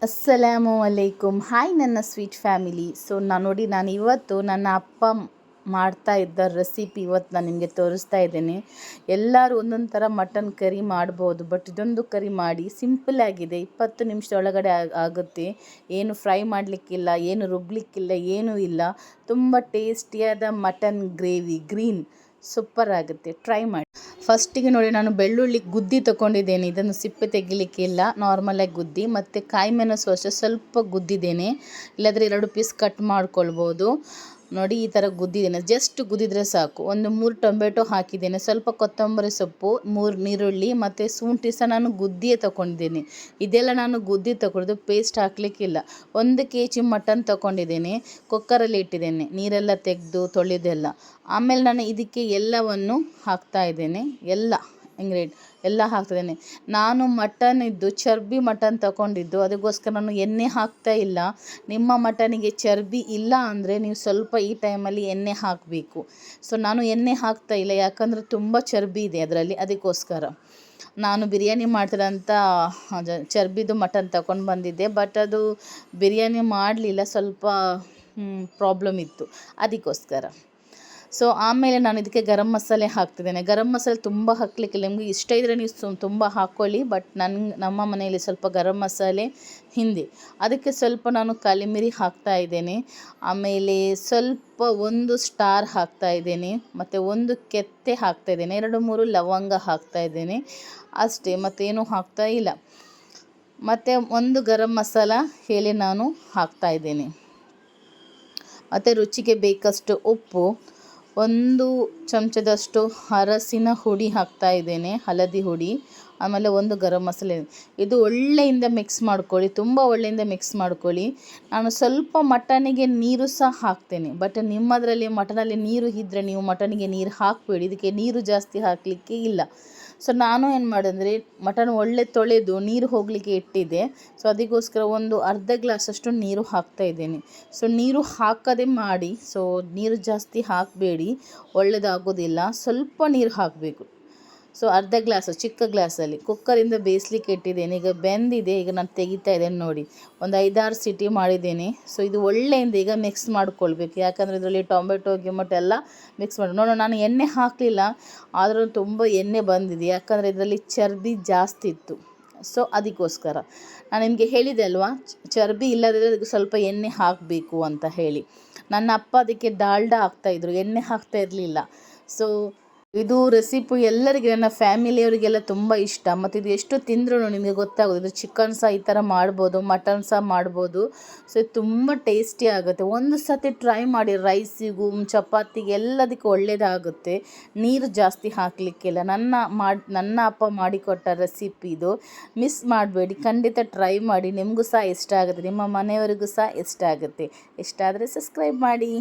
ಅಸ್ಸಲಾಮು ಅಲೈಕುಮ್. Hi ನನ್ನ sweet family. ನಾನು ಇವತ್ತು ನನ್ನ ಅಪ್ಪ ಮಾಡ್ತಾ ಇದ್ದ ರೆಸಿಪಿ ಇವತ್ತು ನಾನು ನಿಮಗೆ ತೋರಿಸ್ತಾ ಇದ್ದೇನೆ. ಎಲ್ಲರೂ ಒಂದೊಂದು ಥರ ಮಟನ್ ಕರಿ ಮಾಡ್ಬೋದು, ಬಟ್ ಇದೊಂದು ಕರಿ ಮಾಡಿ ಸಿಂಪಲ್ಲಾಗಿದೆ. 20 ನಿಮಿಷದೊಳಗಡೆ ಆಗುತ್ತೆ. ಏನು ಫ್ರೈ ಮಾಡಲಿಕ್ಕಿಲ್ಲ, ಏನು ರುಬ್ಲಿಕ್ಕಿಲ್ಲ, ಏನೂ ಇಲ್ಲ. ತುಂಬ ಟೇಸ್ಟಿಯಾದ ಮಟನ್ ಗ್ರೇವಿ ಗ್ರೀನ್ ಸೂಪರ್ ಆಗುತ್ತೆ. ಟ್ರೈ ಮಾಡಿ. ಫಸ್ಟಿಗೆ ನೋಡಿ, ನಾನು ಬೆಳ್ಳುಳ್ಳಿ ಗುದ್ದಿ ತೊಗೊಂಡಿದ್ದೇನೆ. ಇದನ್ನು ಸಿಪ್ಪೆ ತೆಗಿಲಿಕ್ಕಿಲ್ಲ, ನಾರ್ಮಲಾಗಿ ಗುದ್ದಿ. ಮತ್ತು ಕಾಯಿ ಮೆಣಸು ಅಷ್ಟೇ ಸ್ವಲ್ಪ ಗುದ್ದಿದ್ದೇನೆ, ಇಲ್ಲಾಂದರೆ 2 ಪೀಸ್ ಕಟ್ ಮಾಡ್ಕೊಳ್ಬೋದು. ನೋಡಿ, ಈ ಥರ ಗುದ್ದಿದ್ದೇನೆ. ಜಸ್ಟ್ ಗುದ್ದಿದ್ರೆ ಸಾಕು. 3 ಟೊಮೆಟೊ ಹಾಕಿದ್ದೇನೆ, ಸ್ವಲ್ಪ ಕೊತ್ತಂಬರಿ ಸೊಪ್ಪು, 3 ಈರುಳ್ಳಿ ಮತ್ತು ಶುಂಠಿ ಸಹ ನಾನು ಗುದ್ದಿಯೇ ತೊಗೊಂಡಿದ್ದೇನೆ. ಇದೆಲ್ಲ ನಾನು ಗುದ್ದಿ ತೊಗೊಳ್ಳೋದು, ಪೇಸ್ಟ್ ಹಾಕಲಿಕ್ಕಿಲ್ಲ. 1 kg ಮಟನ್ ತೊಗೊಂಡಿದ್ದೇನೆ, ಕುಕ್ಕರಲ್ಲಿ ಇಟ್ಟಿದ್ದೇನೆ, ನೀರೆಲ್ಲ ತೆಗೆದು ತೊಳೆದೆಲ್ಲ. ಆಮೇಲೆ ನಾನು ಇದಕ್ಕೆ ಎಲ್ಲವನ್ನು ಹಾಕ್ತಾ ಇದ್ದೇನೆ, ಎಲ್ಲ ಎಲ್ಲ ಹಾಕ್ತಿದ್ದೇನೆ. ನಾನು ಚರ್ಬಿ ಮಟನ್ ತಗೊಂಡಿದ್ದು, ಅದಕ್ಕೋಸ್ಕರ ನಾನು ಎಣ್ಣೆ ಹಾಕ್ತಾ ಇಲ್ಲ. ನಿಮ್ಮ ಮಟನಿಗೆ ಚರ್ಬಿ ಇಲ್ಲ ಅಂದರೆ ನೀವು ಸ್ವಲ್ಪ ಈ ಟೈಮಲ್ಲಿ ಎಣ್ಣೆ ಹಾಕಬೇಕು. ನಾನು ಎಣ್ಣೆ ಹಾಕ್ತಾ ಇಲ್ಲ, ಯಾಕಂದರೆ ತುಂಬ ಚರ್ಬಿ ಇದೆ ಅದರಲ್ಲಿ, ಅದಕ್ಕೋಸ್ಕರ. ನಾನು ಬಿರಿಯಾನಿ ಮಾಡ್ತಿರೋಂಥ ಚರ್ಬಿದು ಮಟನ್ ತಗೊಂಡು ಬಂದಿದ್ದೆ, ಬಟ್ ಅದು ಬಿರಿಯಾನಿ ಮಾಡಲಿಲ್ಲ, ಸ್ವಲ್ಪ ಪ್ರಾಬ್ಲಮ್ ಇತ್ತು, ಅದಕ್ಕೋಸ್ಕರ. ಆಮೇಲೆ ನಾನು ಇದಕ್ಕೆ ಗರಂ ಮಸಾಲೆ ಹಾಕ್ತಿದ್ದೇನೆ. ಗರಂ ಮಸಾಲೆ ತುಂಬ ಹಾಕಲಿಕ್ಕಿಲ್ಲ, ನಿಮಗೆ ಇಷ್ಟ ಇದ್ದರೆ ನೀವು ತುಂಬ ಹಾಕ್ಕೊಳ್ಳಿ, ಬಟ್ ನಮ್ಮ ಮನೆಯಲ್ಲಿ ಸ್ವಲ್ಪ ಗರಂ ಮಸಾಲೆ ಹಿಂದೆ, ಅದಕ್ಕೆ ಸ್ವಲ್ಪ ನಾನು ಕಾಲಿ ಮಿರಿ ಹಾಕ್ತಾ ಇದ್ದೇನೆ. ಆಮೇಲೆ ಸ್ವಲ್ಪ 1 ಸ್ಟಾರ್ ಹಾಕ್ತಾ ಇದ್ದೇನೆ, ಮತ್ತು 1 ಕೆತ್ತೆ ಹಾಕ್ತಾ ಇದ್ದೇನೆ, 2-3 ಲವಂಗ ಹಾಕ್ತಾ ಇದ್ದೇನೆ ಅಷ್ಟೇ, ಮತ್ತೇನು ಹಾಕ್ತಾ ಇಲ್ಲ. ಮತ್ತು 1 ಗರಂ ಮಸಾಲ ಎಲೆ ನಾನು ಹಾಕ್ತಾ ಇದ್ದೇನೆ. ಮತ್ತು ರುಚಿಗೆ ಬೇಕಷ್ಟು ಉಪ್ಪು, 1 ಚಮಚದಷ್ಟು ಅರಸಿನ ಹುಡಿ ಹಾಕ್ತಾ ಇದ್ದೇನೆ, ಹಳದಿ ಹುಡಿ. ಆಮೇಲೆ 1 ಗರಂ ಮಸಾಲೆ. ಇದು ಒಳ್ಳೆಯಿಂದ ಮಿಕ್ಸ್ ಮಾಡ್ಕೊಳ್ಳಿ, ತುಂಬ ಒಳ್ಳೆಯಿಂದ ಮಿಕ್ಸ್ ಮಾಡ್ಕೊಳ್ಳಿ. ನಾನು ಸ್ವಲ್ಪ ಮಟನಿಗೆ ನೀರು ಸಹ ಹಾಕ್ತೇನೆ, ಬಟ್ ನಿಮ್ಮದರಲ್ಲಿ ಮಟನಲ್ಲಿ ನೀರು ಇದ್ದರೆ ನೀವು ಮಟನಿಗೆ ನೀರು ಹಾಕಬೇಡಿ, ಇದಕ್ಕೆ ನೀರು ಜಾಸ್ತಿ ಹಾಕಲಿಕ್ಕೆ ಇಲ್ಲ. ನಾನು ಏನು ಮಾಡಿದ್ರೆ, ಮಟನ್ ಒಳ್ಳೆ ತೊಳೆದು ನೀರು ಹೋಗಲಿಕ್ಕೆ ಇಟ್ಟಿದ್ದೆ, ಅದಕ್ಕೋಸ್ಕರ ಅರ್ಧ ಗ್ಲಾಸಷ್ಟು ನೀರು ಹಾಕ್ತಾ ಇದ್ದೇನೆ. ನೀರು ಹಾಕದೆ ಮಾಡಿ, ನೀರು ಜಾಸ್ತಿ ಹಾಕಬೇಡಿ, ಒಳ್ಳೆಯದಾಗೋದಿಲ್ಲ. ಸ್ವಲ್ಪ ನೀರು ಹಾಕಬೇಕು. ಅರ್ಧ ಗ್ಲಾಸು ಚಿಕ್ಕ ಗ್ಲಾಸಲ್ಲಿ ಕುಕ್ಕರಿಂದ ಬೇಯಿಸ್ಲಿಕ್ಕೆ ಇಟ್ಟಿದ್ದೇನೆ. ಈಗ ಬೆಂದಿದೆ, ಈಗ ನಾನು ತೆಗಿತಾ ಇದ್ದೇನೆ ನೋಡಿ. 5-6 ಸಿಟಿ ಮಾಡಿದ್ದೇನೆ. ಇದು ಒಳ್ಳೆಯಿಂದ ಈಗ ಮಿಕ್ಸ್ ಮಾಡ್ಕೊಳ್ಬೇಕು, ಯಾಕಂದರೆ ಇದರಲ್ಲಿ ಟೊಮೆಟೊ ಗಿಮಟೊ ಎಲ್ಲ ಮಿಕ್ಸ್ ಮಾಡಿ. ನಾನು ಎಣ್ಣೆ ಹಾಕಲಿಲ್ಲ, ಆದರೂ ತುಂಬ ಎಣ್ಣೆ ಬಂದಿದೆ, ಯಾಕಂದರೆ ಇದರಲ್ಲಿ ಚರ್ಬಿ ಜಾಸ್ತಿ ಇತ್ತು. ಅದಕ್ಕೋಸ್ಕರ ನಾನು ನಿಮಗೆ ಹೇಳಿದೆ ಅಲ್ವಾ, ಚರ್ಬಿ ಇಲ್ಲದಿದ್ದರೆ ಅದಕ್ಕೆ ಸ್ವಲ್ಪ ಎಣ್ಣೆ ಹಾಕಬೇಕು ಅಂತ ಹೇಳಿ. ನನ್ನ ಅಪ್ಪ ಅದಕ್ಕೆ ಡಾಲ್ಡಾ ಹಾಕ್ತಾಯಿದ್ರು, ಎಣ್ಣೆ ಹಾಕ್ತಾ ಇರಲಿಲ್ಲ. ಇದು ರೆಸಿಪಿ ಎಲ್ಲರಿಗೆ, ನನ್ನ ಫ್ಯಾಮಿಲಿಯವರಿಗೆಲ್ಲ ತುಂಬ ಇಷ್ಟ. ಮತ್ತು ಇದು ಎಷ್ಟು ತಿಂದರೂ ನಿಮಗೆ ಗೊತ್ತಾಗೋದು. ಇದು ಚಿಕನ್ ಸಹ ಈ ಥರ ಮಾಡ್ಬೋದು, ಮಟನ್ ಸಹ ಮಾಡ್ಬೋದು. ಇದು ತುಂಬ ಟೇಸ್ಟಿ ಆಗುತ್ತೆ. ಒಂದು ಸತಿ ಟ್ರೈ ಮಾಡಿ, ರೈಸಿಗೂ ಚಪಾತಿಗೆ ಎಲ್ಲದಕ್ಕೂ ಒಳ್ಳೆಯದಾಗುತ್ತೆ. ನೀರು ಜಾಸ್ತಿ ಹಾಕಲಿಕ್ಕಿಲ್ಲ. ನನ್ನ ಅಪ್ಪ ಮಾಡಿಕೊಟ್ಟ ರೆಸಿಪಿ ಇದು, ಮಿಸ್ ಮಾಡಬೇಡಿ, ಖಂಡಿತ ಟ್ರೈ ಮಾಡಿ. ನಿಮಗೂ ಸಹ ಇಷ್ಟ ಆಗುತ್ತೆ, ನಿಮ್ಮ ಮನೆಯವರಿಗೂ ಸಹ ಇಷ್ಟ ಆಗುತ್ತೆ. ಇಷ್ಟ ಆದರೆ ಸಬ್ಸ್ಕ್ರೈಬ್ ಮಾಡಿ.